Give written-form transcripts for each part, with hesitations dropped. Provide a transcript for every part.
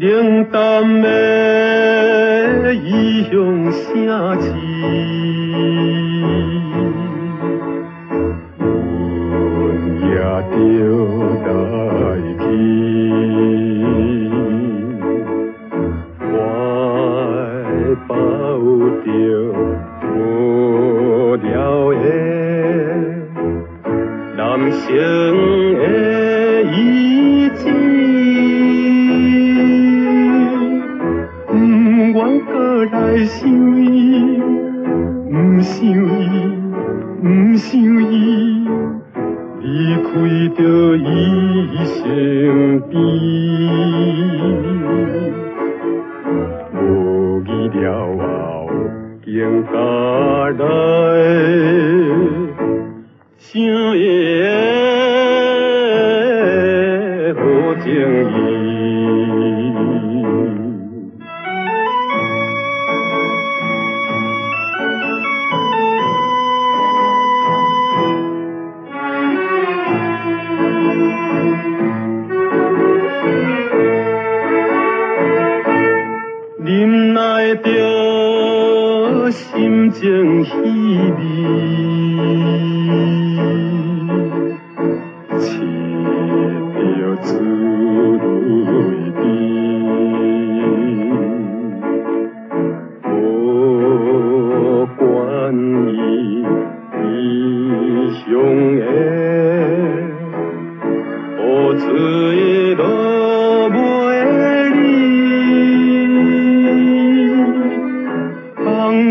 冷淡的异乡城市，阮也着来去。怀抱着无聊的男性的意志。过来想伊，不想伊，不想伊，离开着伊身边。无语了后，竟加来想伊的好情意。忍耐着心情稀微，试着滋泪无管伊异乡的雨水落袂放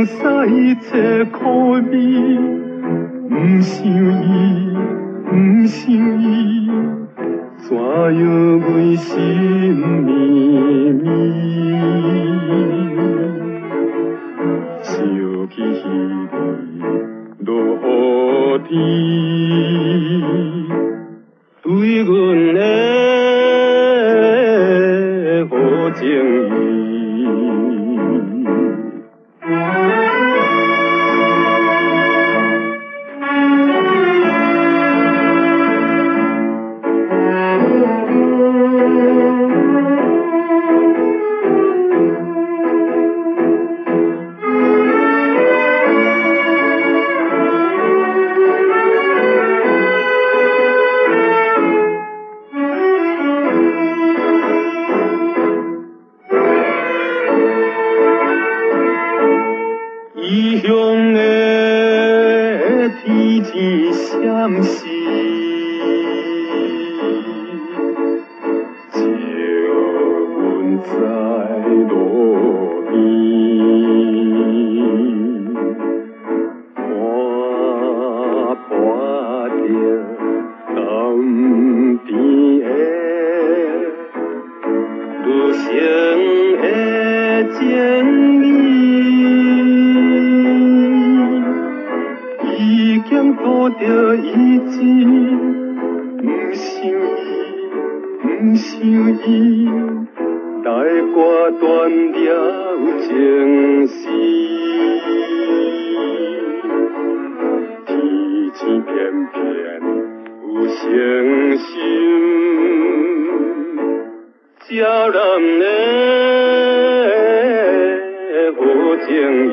下一切苦味，不想伊，不想伊，怎样阮心绵绵？想起彼日落雨天，对阮的好情意。异乡的天际闪烁，借阮在路边，看破着甘甜的女性的情意。已经渡着意志，不想伊，不想伊，待我断了情丝。天前偏偏有星星，照咱的好情意。